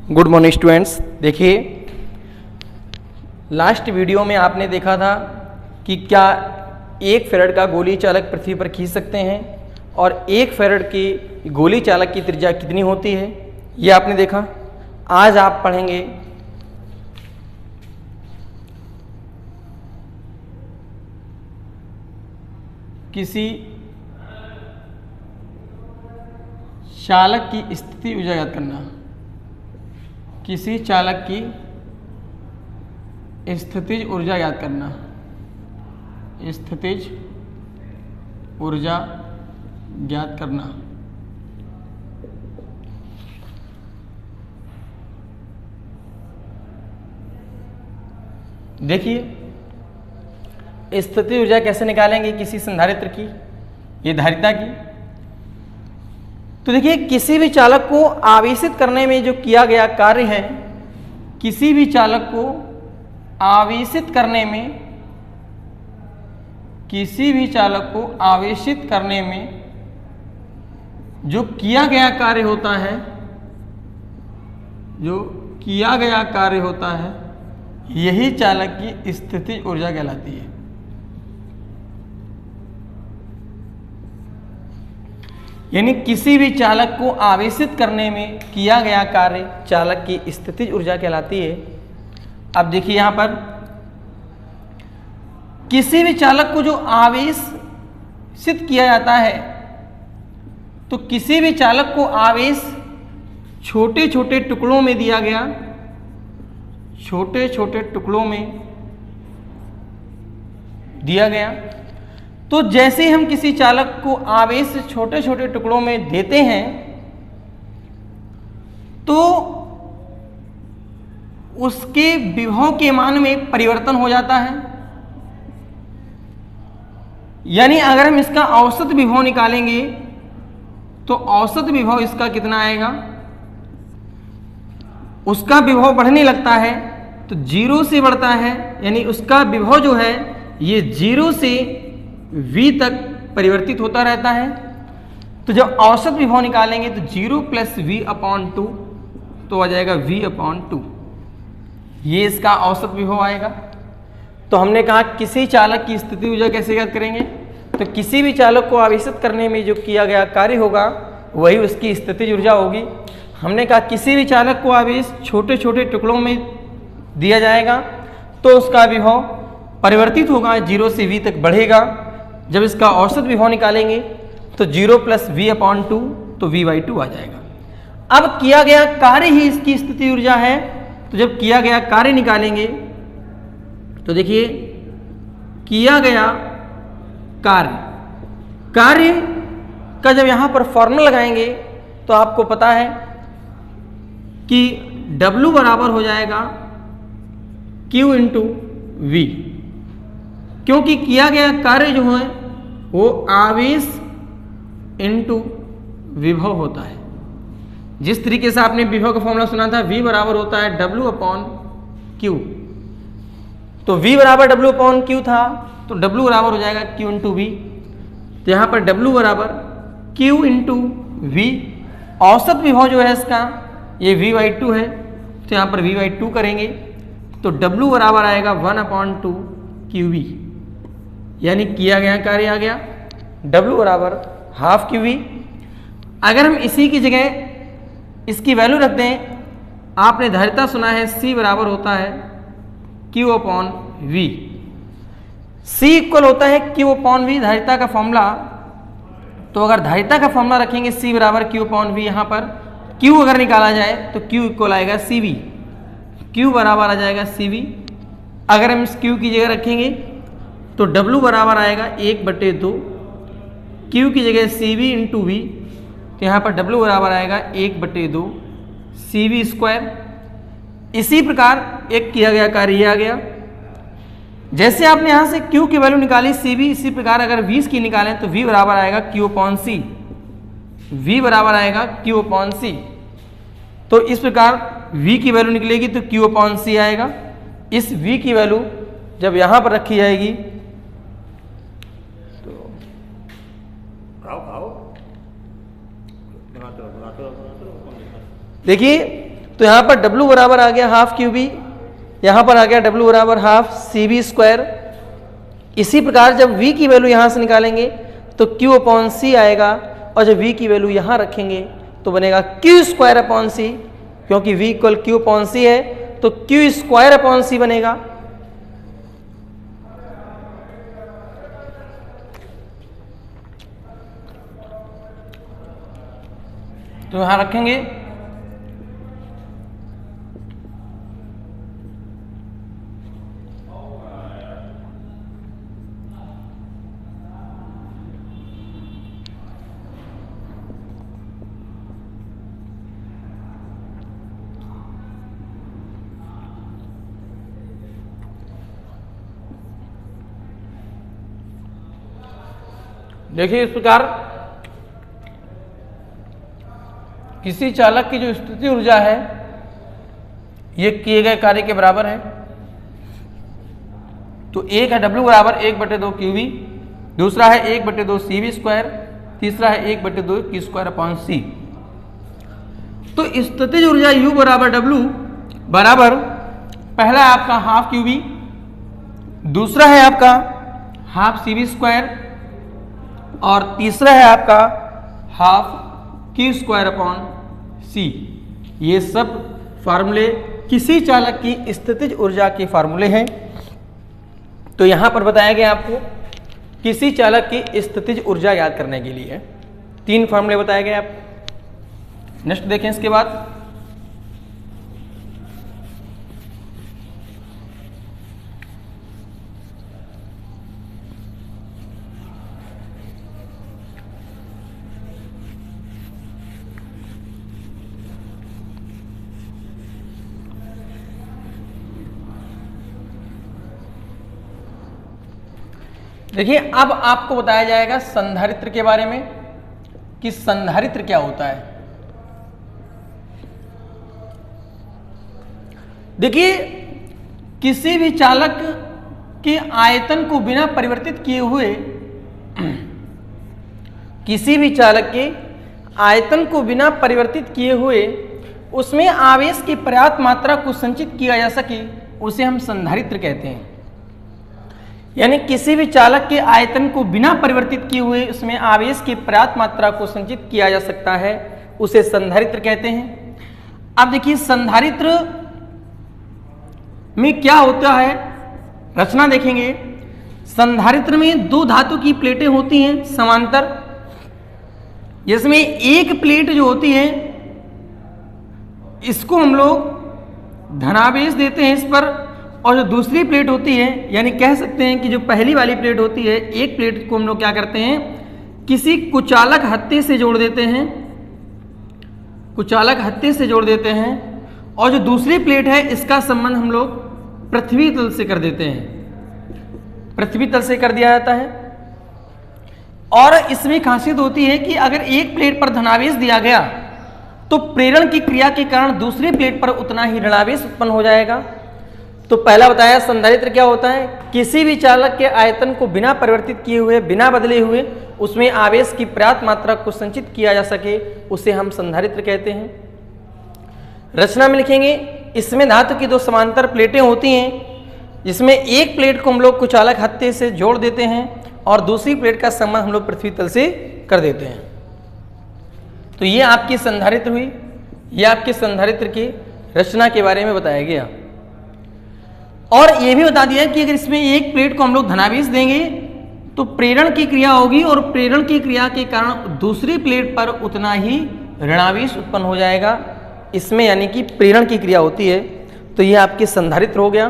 Good morning students. देखिए, last video में आपने देखा था कि क्या 1 फैराड का गोली चालक पृथ्वी पर खींच सकते हैं और 1 फैराड की गोली चालक की त्रिज्या कितनी होती है, ये आपने देखा। आज आप पढ़ेंगे किसी चालक की स्थिति ऊर्जा ज्ञात करना। किसी चालक की स्थितिज ऊर्जा ज्ञात करना। स्थितिज ऊर्जा ज्ञात करना। देखिए, स्थितिज ऊर्जा कैसे निकालेंगे किसी संधारित्र की, ये धारिता की। तो देखिए, किसी भी चालक को आवेशित करने में जो किया गया कार्य है, किसी भी चालक को आवेशित करने में, किसी भी चालक को आवेशित करने में जो किया गया कार्य होता है, जो किया गया कार्य होता है, यही चालक की स्थितिज ऊर्जा कहलाती है। यानी किसी भी चालक को आवेशित करने में किया गया कार्य चालक की स्थितिज ऊर्जा कहलाती है। अब देखिए, यहां पर किसी भी चालक को जो आवेशित किया जाता है, तो किसी भी चालक को आवेश छोटे छोटे टुकड़ों में दिया गया, छोटे छोटे टुकड़ों में दिया गया। तो जैसे हम किसी चालक को आवेश छोटे छोटे टुकड़ों में देते हैं, तो उसके विभव के मान में परिवर्तन हो जाता है। यानी अगर हम इसका औसत विभव निकालेंगे तो औसत विभव इसका कितना आएगा, उसका विभव बढ़ने लगता है तो 0 से बढ़ता है। यानी उसका विभव जो है ये 0 से v तक परिवर्तित होता रहता है। तो जब औसत विभव निकालेंगे तो 0 + v/2 तो आ जाएगा v/2। ये इसका औसत विभव आएगा। तो हमने कहा किसी चालक की स्थिति ऊर्जा कैसे ज्ञात करेंगे, तो किसी भी चालक को आवेशित करने में जो किया गया कार्य होगा वही उसकी स्थितिज ऊर्जा होगी। हमने कहा किसी भी चालक को आवेश छोटे छोटे टुकड़ों में दिया जाएगा तो उसका विभव परिवर्तित होगा, 0 से v तक बढ़ेगा। जब इसका औसत विभव निकालेंगे तो 0 + v/2 तो v/2 आ जाएगा। अब किया गया कार्य ही इसकी स्थिति ऊर्जा है। तो जब किया गया कार्य निकालेंगे तो देखिए, किया गया कार्य का जब यहां पर फॉर्मूला लगाएंगे तो आपको पता है कि W बराबर हो जाएगा Q × V, क्योंकि किया गया कार्य जो है वो आवेश इंटू विभव होता है। जिस तरीके से आपने विभव का फॉर्मूला सुना था, V बराबर होता है W/Q। तो V बराबर W/Q था, तो W बराबर हो जाएगा Q × V। तो यहाँ पर W बराबर Q × V। औसत विभव जो है इसका ये v/2 है, तो यहाँ पर v/2 करेंगे तो W बराबर आएगा 1/2 QV। यानी किया गया कार्य आ गया W बराबर ½ QV। अगर हम इसी की जगह इसकी वैल्यू रख दें, आपने धारिता सुना है C बराबर होता है Q/V। C इक्वल होता है Q/V धारिता का फॉर्मूला। तो अगर धारिता का फॉर्मूला रखेंगे C बराबर Q/V, यहाँ पर Q अगर निकाला जाए तो Q इक्वल आएगा CV। Q बराबर आ जाएगा CV। अगर हम इस Q की जगह रखेंगे तो W बराबर आएगा 1/2, Q की जगह CV × V, तो यहाँ पर W बराबर आएगा 1/2 CV²। इसी प्रकार एक किया गया कार्य ये आ गया। जैसे आपने यहाँ से Q की वैल्यू निकाली CV, इसी प्रकार अगर V की निकालें तो V बराबर आएगा Q/C। V बराबर आएगा Q/C। तो इस प्रकार V की वैल्यू निकलेगी तो Q/C आएगा। इस V की वैल्यू जब यहाँ पर रखी जाएगी तो देखिए, तो यहाँ पर W बराबर आ गया हाफ QB, यहाँ पर आ गया W बराबर हाफ CB स्क्वायर। इसी प्रकार जब V की वैल्यू यहाँ से निकालेंगे तो Q अपॉन C आएगा, और जब V की वैल्यू यहाँ रखेंगे तो बनेगा Q स्क्वायर अपॉन C, क्योंकि V equal Q upon C है तो Q स्क्वायर अपॉन C बनेगा। तो यहां रखेंगे देखिए इस प्रकार किसी चालक की जो स्थितिज ऊर्जा है ये किए गए कार्य के बराबर है। तो एक है W बराबर 1/2 QV, दूसरा है 1/2 CV स्क्वायर, तीसरा है 1/2 Q स्क्वायर अपॉन C। तो स्थितिज ऊर्जा U बराबर W बराबर पहला है आपका हाफ QV, दूसरा है आपका हाफ CV स्क्वायर, और तीसरा है आपका half Q square upon C। ये सब फार्मूले किसी चालक की स्थितिज ऊर्जा के फार्मूले हैं। तो यहां पर बताया गया आपको किसी चालक की स्थितिज ऊर्जा याद करने के लिए 3 फार्मूले बताए गए आपको। नेक्स्ट देखें इसके बाद देखिए, अब आपको बताया जाएगा संधारित्र के बारे में कि संधारित्र क्या होता है। देखिए, किसी भी चालक के आयतन को बिना परिवर्तित किए हुए किसी भी चालक के आयतन को बिना परिवर्तित किए हुए उसमें आवेश की पर्याप्त मात्रा को संचित किया जा सके उसे हम संधारित्र कहते हैं। यानी किसी भी चालक के आयतन को बिना परिवर्तित किए हुए उसमें आवेश की पर्याप्त मात्रा को संचित किया जा सकता है उसे संधारित्र कहते हैं। अब देखिए, संधारित्र में क्या होता है, रचना देखेंगे। संधारित्र में 2 धातु की प्लेटें होती हैं समांतर, जिसमें एक प्लेट जो होती है इसको हम लोग धनावेश देते हैं इस पर, और जो दूसरी प्लेट होती है, यानी कह सकते हैं कि जो पहली वाली प्लेट होती है, एक प्लेट को हम लोग क्या करते हैं, किसी कुचालक हत्थे से जोड़ देते हैं, कुचालक हत्थे से जोड़ देते हैं, और जो दूसरी प्लेट है इसका संबंध हम लोग पृथ्वी तल से कर देते हैं, पृथ्वी तल से कर दिया जाता है। और इसमें खासियत होती है कि अगर एक प्लेट पर धनावेश दिया गया तो प्रेरण की क्रिया के कारण दूसरी प्लेट पर उतना ही ऋणावेश उत्पन्न हो जाएगा। तो पहला बताया संधारित्र क्या होता है, किसी भी चालक के आयतन को बिना परिवर्तित किए हुए, बिना बदले हुए उसमें आवेश की पर्याप्त मात्रा को संचित किया जा सके उसे हम संधारित्र कहते हैं। रचना में लिखेंगे, इसमें धातु की 2 समांतर प्लेटें होती हैं, जिसमें एक प्लेट को हम लोग कुचालक हत्थे से जोड़ देते हैं और दूसरी प्लेट का संबंध हम लोग पृथ्वी तल से कर देते हैं। तो ये आपकी संधारित्र हुई, ये आपके संधारित्र की रचना के बारे में बताया गया। और ये भी बता दिया कि अगर इसमें एक प्लेट को हम लोग धनावेश देंगे तो प्रेरण की क्रिया होगी, और प्रेरण की क्रिया के कारण दूसरी प्लेट पर उतना ही ऋणावेश उत्पन्न हो जाएगा इसमें, यानी कि प्रेरण की क्रिया होती है। तो ये आपके संधारित्र हो गया।